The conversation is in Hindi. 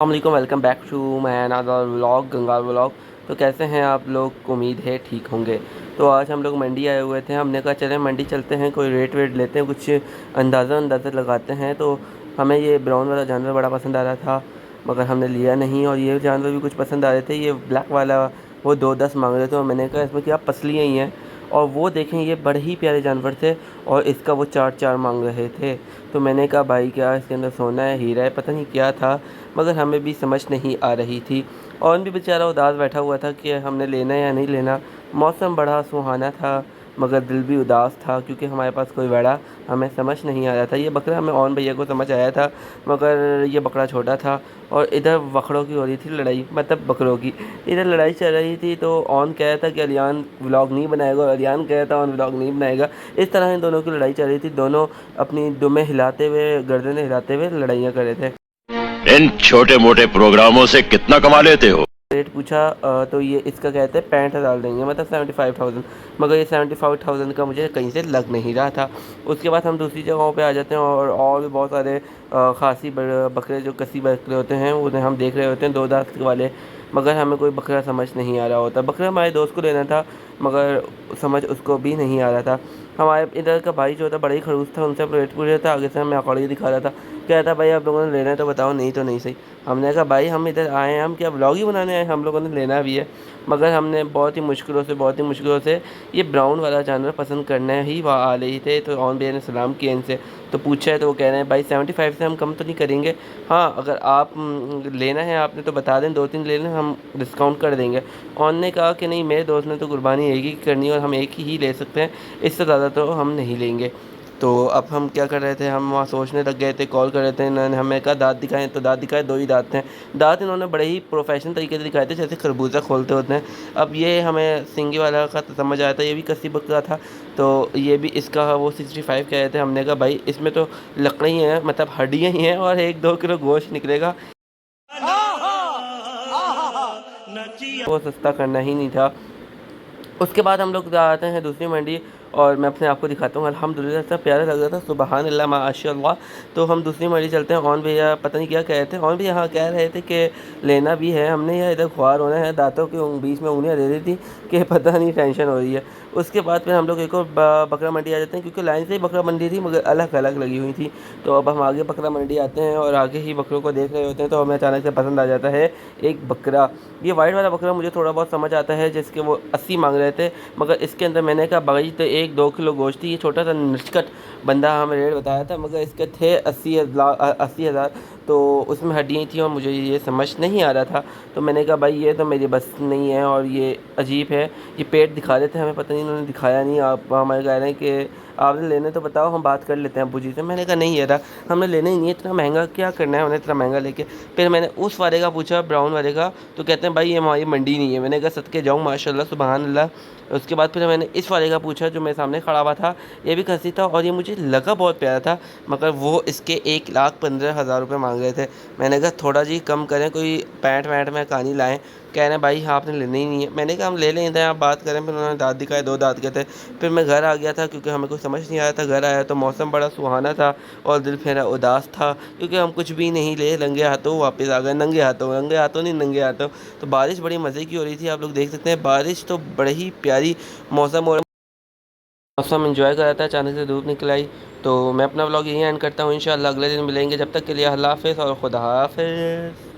अस्सलामुअलैकुम, welcome back to my another vlog Ganga vlog. तो कैसे हैं आप लोग? उम्मीद है ठीक होंगे। तो आज हम लोग मंडी आए हुए थे। हमने कहा चलें मंडी चलते हैं, कोई रेट वेट लेते हैं, कुछ अंदाज़ा लगाते हैं। तो हमें ये ब्राउन वाला जानवर बड़ा पसंद आ रहा था, मगर हमने लिया नहीं। और ये जानवर भी कुछ पसंद आ रहे थे, ये ब्लैक वाला। वो 2-10 मांग रहे थे और मैंने कहा इसमें क्या पसलियाँ ही हैं। और वो देखें, ये बड़े ही प्यारे जानवर थे और इसका वो 4-4 मांग रहे थे। तो मैंने कहा भाई क्या इसके अंदर सोना है, हीरा है, पता नहीं क्या था, मगर हमें भी समझ नहीं आ रही थी। और भी बेचारा उदास बैठा हुआ था कि हमने लेना या नहीं लेना। मौसम बड़ा सुहाना था, मगर दिल भी उदास था क्योंकि हमारे पास कोई बड़ा हमें समझ नहीं आ रहा था। ये बकरा हमें और भैया को समझ आया था, मगर ये बकरा छोटा था। और इधर बकरों की हो रही थी लड़ाई, मतलब बकरों की इधर लड़ाई चल रही थी। तो ऑन कह रहा था कि अलियान व्लॉग नहीं बनाएगा और अलियान कह रहा था ऑन व्लॉग नहीं बनाएगा। इस तरह इन दोनों की लड़ाई चल रही थी। दोनों अपनी दुमें हिलाते हुए, गर्दनें हिलाते हुए लड़ाइयाँ कर रहे थे। इन छोटे मोटे प्रोग्रामों से कितना कमा लेते हो? रेट पूछा तो ये इसका कहते हैं 65,000 देंगे, मतलब 75,000। मगर ये 75,000 का मुझे कहीं से लग नहीं रहा था। उसके बाद हम दूसरी जगहों पे आ जाते हैं और भी बहुत सारे खासी बकरे, जो कसी बकरे होते हैं, उन्हें हम देख रहे होते हैं 2 दांत वाले। मगर हमें कोई बकरा समझ नहीं आ रहा होता। बकरा हमारे दोस्त को लेना था, मगर समझ उसको भी नहीं आ रहा था। हमारे इधर का भाई जो था बड़ा ही खड़ूस था, उनसे हम रेट पूछ रहा था, आगे से हमें अकड़ दिखा रहा था। कह रहा था भाई आप लोगों ने लेना है तो बताओ, नहीं तो नहीं सही। हमने कहा भाई हम इधर आए हैं, हम क्या व्लॉग ही बनाने आए हैं, हम लोगों ने लेना भी है। मगर हमने बहुत ही मुश्किलों से ये ब्राउन वाला जानवर पसंद करने ही वहाँ आ रही थे। तो ऑन भैया ने सलाम किया इनसे, तो पूछा है तो वो कह रहे हैं भाई 75 से हम कम तो नहीं करेंगे। हाँ, अगर आप लेना है आपने तो बता दें, 2-3 ले लें, हम डिस्काउंट कर देंगे। ऑन ने कहा कि नहीं, मेरे दोस्त ने तो कुर्बानी एक ही करनी है और हम एक ही ले सकते हैं, इससे ज़्यादा तो हम नहीं लेंगे। तो अब हम क्या कर रहे थे, हम वहाँ सोचने लग गए थे, कॉल कर रहे थे। इन्होंने हमें कहा दाँत दिखाएं, तो दाँत दिखाए, 2 ही दाँत थे। दाँत इन्होंने बड़े ही प्रोफेशनल तरीके से दिखाए थे, जैसे खरबूजा खोलते होते हैं। अब ये हमें सिंगी वाला का तो समझ आया था, ये भी कस्सी बकरा था। तो ये भी इसका वो 65 कह रहे थे। हमने कहा भाई इसमें तो लकड़ी ही हैं, मतलब हड्डियाँ ही हैं और 1-2 किलो गोश्त निकलेगा, वो सस्ता करना ही नहीं था। उसके बाद हम लोग आते हैं दूसरी मंडी और मैं अपने आप को दिखाता हूँ। अल्हम्दुलिल्लाह इतना प्यारा लग रहा था, सुबहान अल्लाह माशाअल्लाह। तो हम दूसरी मंडी चलते हैं। ऑन भैया पता नहीं क्या कह रहे थे, ऑन भैया हाँ कह रहे थे कि लेना भी है हमने, या इधर ख्वार होना है, दांतों के बीच में उंगलियाँ दे दी थी कि पता नहीं टेंशन हो रही है। उसके बाद फिर हम लोग एक और बकरा मंडी आ जाते हैं, क्योंकि लाइन से ही बकरा मंडी थी मगर अलग अलग लगी हुई थी। तो अब हम आगे बकरा मंडी आते हैं और आगे ही बकरों को देख रहे होते हैं, तो हमें अचानक से पसंद आ जाता है एक बकरा। ये वाइट वाला बकरा मुझे थोड़ा बहुत समझ आता है, जिसके वो 80 मांग रहे थे। मगर इसके अंदर मैंने कहा भाई तो 1-2 किलो गोश्त थी। ये छोटा सा नचकट बंदा हमें रेट बताया था, मगर इसके थे 80,000। तो उसमें हड्डियाँ थी और मुझे ये समझ नहीं आ रहा था। तो मैंने कहा भाई ये तो मेरी बस नहीं है और ये अजीब है। ये पेट दिखा रहे थे हमें, पता नहीं इन्होंने दिखाया नहीं। आप हमें कह रहे हैं कि आपने लेने तो बताओ, हम बात कर लेते हैं अब्बू जी से। मैंने कहा नहीं यार, हमने लेना ही नहीं है, इतना महंगा क्या करना है हमने इतना महंगा लेके। फिर मैंने उस वाले का पूछा, ब्राउन वाले का, तो कहते हैं भाई ये हमारी मंडी नहीं है। मैंने कहा सदके जाऊँ, माशाल्लाह सुबहान अल्लाह। उसके बाद फिर मैंने इस वाले का पूछा जो मेरे सामने खड़ा हुआ था। ये भी खसी था और ये मुझे लगा बहुत प्यारा था, मगर वो इसके 1,15,000 रुपये मांग रहे थे। मैंने कहा थोड़ा जी कम करें, कोई 65 में कहानी लाएँ। कह रहे हैं भाई हाँ आपने लेना ही नहीं है। मैंने कहा हम ले लें, इधर आप बात करें। फिर उन्होंने दाँत दिखाए, 2 दाँत के थे। फिर मैं घर आ गया था क्योंकि हमें कुछ समझ नहीं आया था। घर आया तो मौसम बड़ा सुहाना था और दिल मेरा उदास था, क्योंकि हम कुछ भी नहीं ले, नंगे हाथों वापस आ गए। नंगे हाथों नहीं, नंगे हाथों। तो बारिश बड़ी मज़े की हो रही थी, आप लोग देख सकते हैं। बारिश तो बड़ी ही प्यारी मौसम और मौसम एंजॉय कर रहा था। अचानक से धूप निकल आई। तो मैं अपना व्लॉग यहीं एंड करता हूँ। इंशाल्लाह अगले दिन मिलेंगे। जब तक के लिए अल्लाह हाफ़िज़ और खुदा हाफ़िज़।